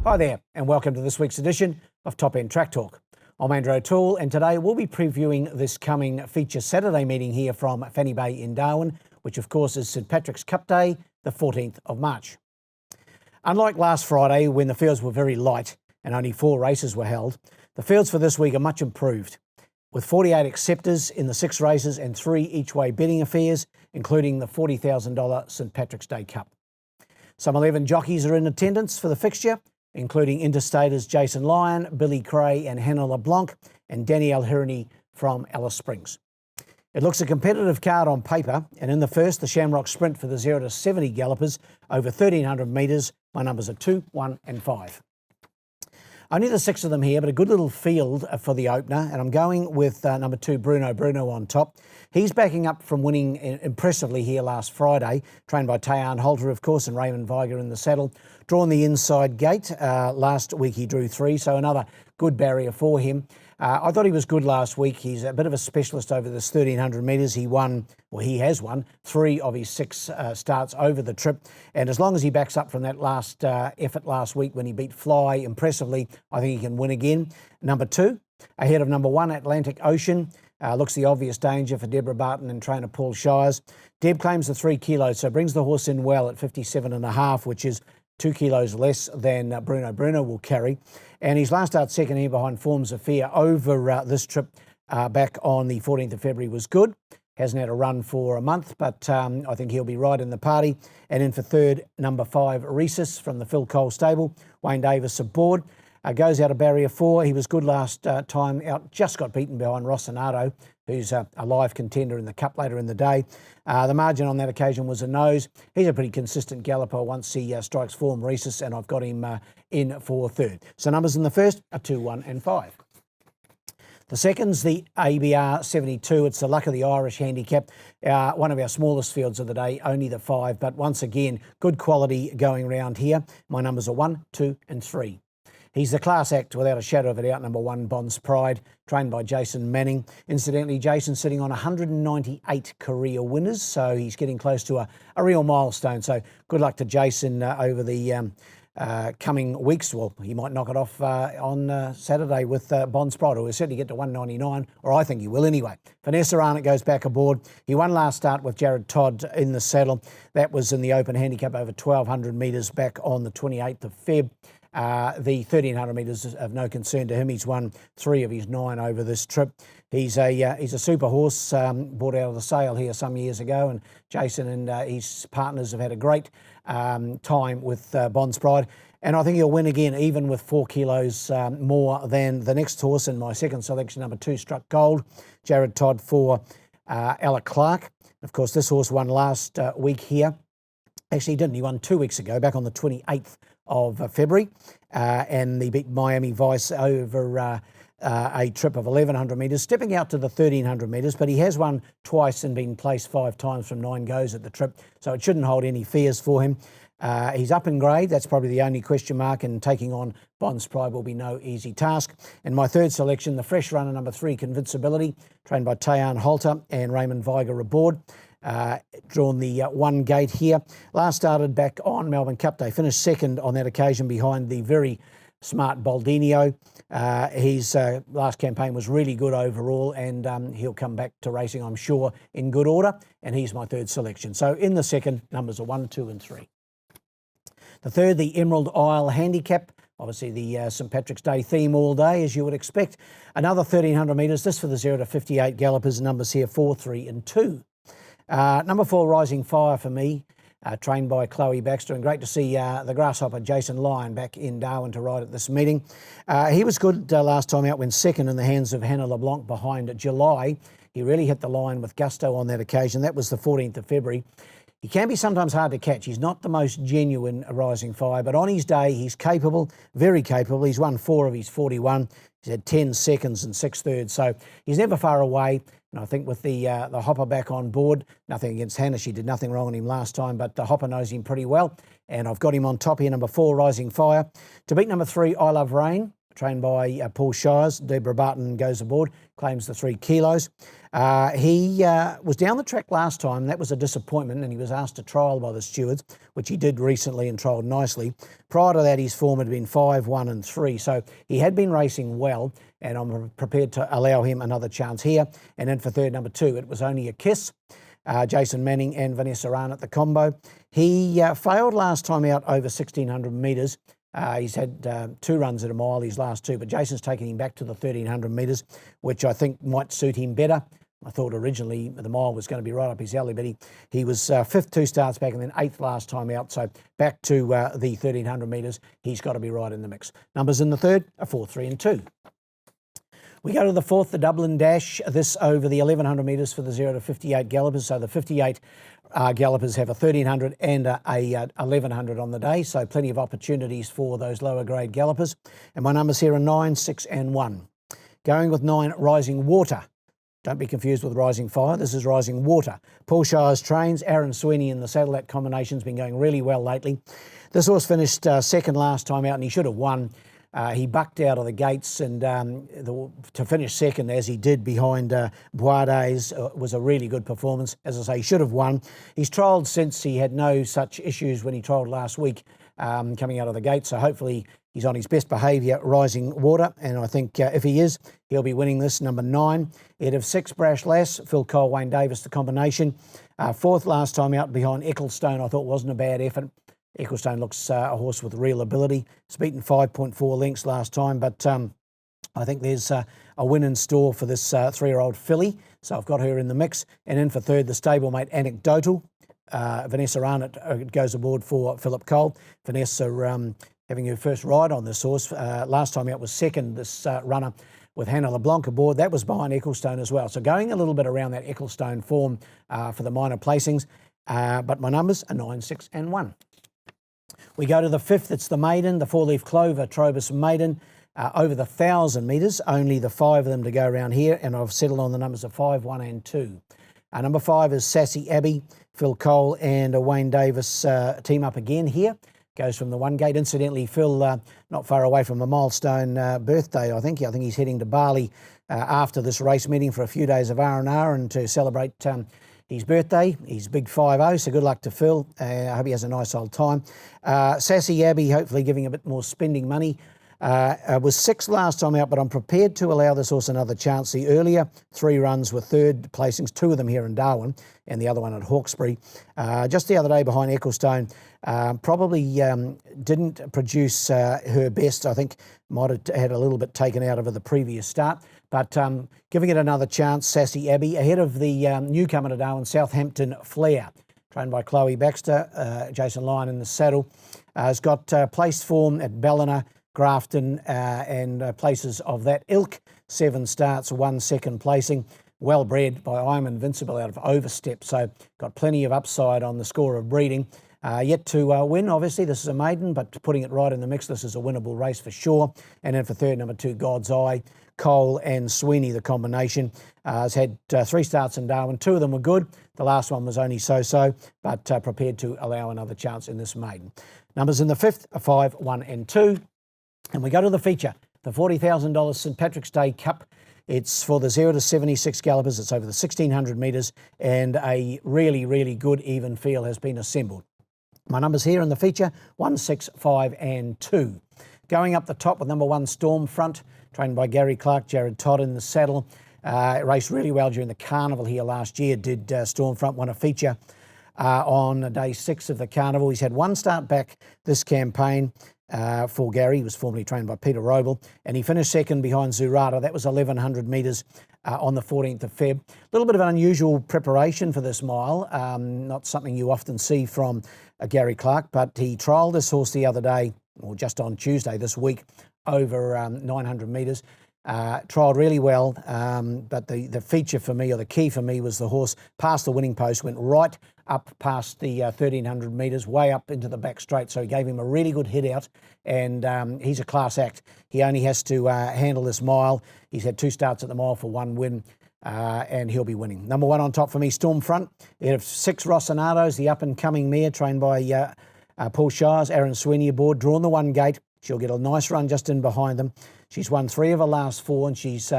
Hi there, and welcome to this week's edition of Top End Track Talk. I'm Andrew O'Toole, and today we'll be previewing this coming feature Saturday meeting here from Fanny Bay in Darwin, which of course is St Patrick's Cup Day, the 14th of March. Unlike last Friday, when the fields were very light and only 4 races were held, the fields for this week are much improved, with 48 acceptors in the 6 races and 3 each-way betting affairs, including the $40,000 St Patrick's Day Cup. Some 11 jockeys are in attendance for the fixture, including interstaters Jason Lyon, Billy Cray and Hannah LeBlanc, and Danielle Hirony from Alice Springs. It looks a competitive card on paper, and in the first, the Shamrock Sprint for the 0 to 70 gallopers over 1,300 metres. My numbers are 2, 1 and 5. Only the 6 of them here, but a good little field for the opener, and I'm going with number 2, Bruno on top. He's backing up from winning impressively here last Friday, trained by Tayan Holter, of course, and Raymond Viger in the saddle. Drawn the inside gate. Last week he drew 3, so another good barrier for him. I thought he was good last week. He's a bit of a specialist over this 1,300 metres. He has won 3 of his 6 starts over the trip. And as long as he backs up from that last effort last week when he beat Fly impressively, I think he can win again. Number 2, ahead of number 1, Atlantic Ocean. Looks the obvious danger for Deborah Barton and trainer Paul Shires. Deb claims the 3 kilos, so brings the horse in well at 57.5, which is 2 kilos less than Bruno will carry. And his last start second here behind Forms of Fear over this trip back on the 14th of February was good. Hasn't had a run for a month, but I think he'll be right in the party. And in for third, number 5, Rhesus from the Phil Cole stable. Wayne Davis aboard. Goes out of barrier 4. He was good last time out. Just got beaten behind Rossinato, who's a live contender in the Cup later in the day. The margin on that occasion was a nose. He's a pretty consistent galloper once he strikes form, Rhesus, and I've got him in for third. So numbers in the first are 2, 1 and 5. The second's the ABR 72. It's the Luck of the Irish handicap. One of our smallest fields of the day, only the 5. But once again, good quality going around here. My numbers are 1, 2 and 3. He's the class act without a shadow of a doubt, number 1, Bond's Pride, trained by Jason Manning. Incidentally, Jason's sitting on 198 career winners, so he's getting close to a real milestone. So good luck to Jason over the coming weeks. Well, he might knock it off on Saturday with Bond's Pride, or he'll certainly get to 199, or I think he will anyway. Vanessa Arnott goes back aboard. He won last start with Jared Todd in the saddle. That was in the open handicap over 1,200 metres back on the 28th of Feb. The 1,300 metres is of no concern to him. He's won 3 of his 9 over this trip. He's a super horse, bought out of the sale here some years ago, and Jason and his partners have had a great time with Bond's Pride. And I think he'll win again, even with 4 kilos more than the next horse in my second selection, number 2, Struck Gold, Jared Todd for Alec Clark. Of course, this horse won last week here. Actually, he didn't. He won 2 weeks ago, back on the 28th of February, and he beat Miami Vice over a trip of 1,100 metres, stepping out to the 1,300 metres, but he has won twice and been placed 5 times from 9 goes at the trip, so it shouldn't hold any fears for him. He's up in grade. That's probably the only question mark, and taking on Bond's Pride will be no easy task. And my third selection, the fresh runner, number 3, Convincibility, trained by Tayan Holter and Raymond Viger aboard. Drawn the 1 gate here. Last started back on Melbourne Cup Day. Finished second on that occasion behind the very smart Baldinio. His last campaign was really good overall, and he'll come back to racing, I'm sure, in good order. And he's my third selection. So in the second, numbers are 1, 2 and 3. The third, the Emerald Isle Handicap. Obviously the St Patrick's Day theme all day, as you would expect. Another 1,300 metres. This for the 0 to 58 gallopers. Numbers here 4, 3 and 2. Number 4, Rising Fire for me, trained by Chloe Baxter, and great to see the grasshopper Jason Lyon back in Darwin to ride at this meeting. He was good last time out, went second in the hands of Hannah LeBlanc behind July. He really hit the line with gusto on that occasion. That was the 14th of February. He can be sometimes hard to catch. He's not the most genuine Rising Fire, but on his day, he's capable, very capable. He's won 4 of his 41. He's had 10 seconds and 6 thirds, so he's never far away. And I think with the hopper back on board, nothing against Hannah, she did nothing wrong on him last time, but the hopper knows him pretty well. And I've got him on top here, number 4, Rising Fire. To beat number 3, I Love Rain, trained by Paul Shires. Deborah Barton goes aboard, claims the 3 kilos. He was down the track last time. That was a disappointment, and he was asked to trial by the stewards, which he did recently and trialled nicely. Prior to that, his form had been 5, 1 and 3. So he had been racing well, and I'm prepared to allow him another chance here. And then for third, number 2, it was only a kiss. Jason Manning and Vanessa Arnott, the combo. He failed last time out over 1,600 metres. He's had 2 runs at a mile, his last 2, but Jason's taken him back to the 1,300 metres, which I think might suit him better. I thought originally the mile was going to be right up his alley, but he was 5th 2 starts back and then 8th last time out. So back to the 1,300 metres, he's got to be right in the mix. Numbers in the third are 4, 3 and 2. We go to the 4th, the Dublin Dash, this over the 1,100 metres for the 0 to 58 gallopers. So the 58 gallopers have a 1,300 and a 1,100 on the day, so plenty of opportunities for those lower grade gallopers. And my numbers here are 9, 6 and 1. Going with 9, Rising Water. Don't be confused with Rising Fire. This is Rising Water. Paul Shires trains. Aaron Sweeney in the saddle. That combination's been going really well lately. This horse finished second last time out, and he should have won. He bucked out of the gates, and to finish second as he did behind Boisdays was a really good performance. As I say, he should have won. He's trialled since. He had no such issues when he trialled last week coming out of the gate, so hopefully he's on his best behaviour, Rising Water, and I think if he is, he'll be winning this. Number 9, Head of 6, Brash Lass, Phil Cole, Wayne Davis, the combination. 4th last time out behind Ecclestone, I thought wasn't a bad effort. Ecclestone looks a horse with real ability. It's beaten 5.4 lengths last time, but I think there's a win in store for this 3-year-old filly. So I've got her in the mix. And then for third, the stablemate Anecdotal. Vanessa Arnott goes aboard for Philip Cole. Vanessa having her first ride on this horse. Last time out was second, this runner with Hannah LeBlanc aboard. That was behind Ecclestone as well. So going a little bit around that Ecclestone form for the minor placings. But my numbers are 9, 6 and 1. We go to the 5th, it's the Maiden, the 4-leaf clover, Trobus Maiden, over the 1,000 metres, only the 5 of them to go around here, and I've settled on the numbers of 5, 1 and 2. Number 5 is Sassy Abbey, Phil Cole and Wayne Davis team up again here. Goes from the 1 gate. Incidentally, Phil, not far away from a milestone birthday, I think. I think he's heading to Bali after this race meeting for a few days of R&R and to celebrate his birthday. He's big 5-0, so good luck to Phil. I hope he has a nice old time. Sassy Abbey, hopefully giving a bit more spending money. Was 6th last time out, but I'm prepared to allow this horse another chance. The earlier 3 runs were 3rd placings, 2 of them here in Darwin and the other one at Hawkesbury. Just the other day behind Ecclestone, probably didn't produce her best. I think might have had a little bit taken out of her the previous start. But giving it another chance, Sassy Abbey, ahead of the newcomer to Darwin, Southampton Flair, trained by Chloe Baxter, Jason Lyon in the saddle. Has got placed form at Ballina, Grafton and places of that ilk. 7 starts, 1 second placing. Well bred by I'm Invincible out of Overstep, so got plenty of upside on the score of breeding. Yet to win, obviously. This is a maiden, but putting it right in the mix, this is a winnable race for sure. And then for third, number 2, God's Eye, Cole and Sweeney, the combination. Has had 3 starts in Darwin. 2 of them were good. The last one was only so-so, but prepared to allow another chance in this maiden. Numbers in the 5th are 5, 1 and 2. And we go to the feature, the $40,000 St Patrick's Day Cup. It's for the 0 to 76 gallopers. It's over the 1,600 metres, and a really, really good even field has been assembled. My numbers here in the feature, 1, 6, 5 and 2. Going up the top with number 1, Stormfront, trained by Gary Clark, Jared Todd in the saddle. Raced really well during the carnival here last year, did Stormfront, won a feature on day 6 of the carnival. He's had 1 start back this campaign for Gary. He was formerly trained by Peter Roble, and he finished second behind Zurata. That was 1,100 metres on the 14th of Feb. A little bit of an unusual preparation for this mile, not something you often see from Gary Clark, but he trialled this horse the other day, or just on Tuesday this week, over 900 metres. Trialled really well, but the feature for me, or the key for me, was the horse past the winning post, went right up past the 1,300 metres, way up into the back straight. So he gave him a really good hit out, and he's a class act. He only has to handle this mile. He's had 2 starts at the mile for 1 win, and he'll be winning. Number 1 on top for me, Stormfront. Ahead of 6, Rossinados, the up-and-coming mare, trained by Paul Shires, Aaron Sweeney aboard, drawn the 1 gate. She'll get a nice run just in behind them. She's won 3 of her last 4, and she's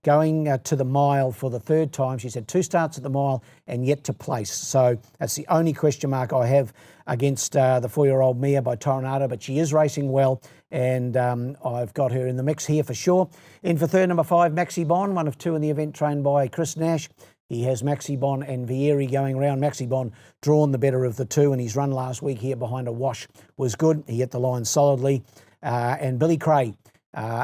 going to the mile for the 3rd time. She's had 2 starts at the mile and yet to place. So that's the only question mark I have against the 4-year-old Mia by Tornado, but she is racing well, and I've got her in the mix here for sure. In for third, number 5, Maxi Bon, one of 2 in the event, trained by Chris Nash. He has Maxi Bon and Vieri going around. Maxi Bon drawn the better of the 2, and his run last week here behind a wash was good. He hit the line solidly. And Billy Cray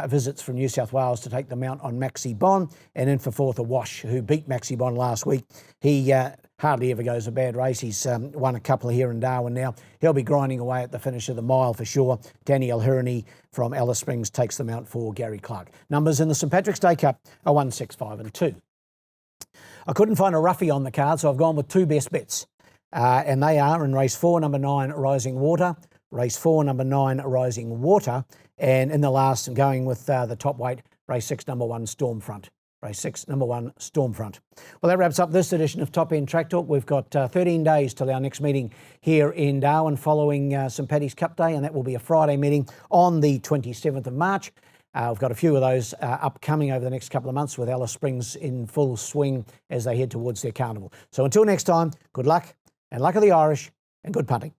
visits from New South Wales to take the mount on Maxi Bon. And in for 4th, a Wash, who beat Maxi Bon last week. He hardly ever goes a bad race. He's won a couple here in Darwin now. He'll be grinding away at the finish of the mile for sure. Daniel Hurney from Alice Springs takes the mount for Gary Clark. Numbers in the St Patrick's Day Cup are 1, 6, 5 and 2. I couldn't find a roughie on the card, so I've gone with 2 best bets. And they are in race 4, number 9, Rising Water. Race 4, number 9, Rising Water. And in the last, going with the top weight, race 6, number 1, Stormfront. Race 6, number 1, Stormfront. Well, that wraps up this edition of Top End Track Talk. We've got 13 days till our next meeting here in Darwin following St Paddy's Cup Day, and that will be a Friday meeting on the 27th of March. We've got a few of those upcoming over the next couple of months with Alice Springs in full swing as they head towards their carnival. So until next time, good luck and luck of the Irish and good punting.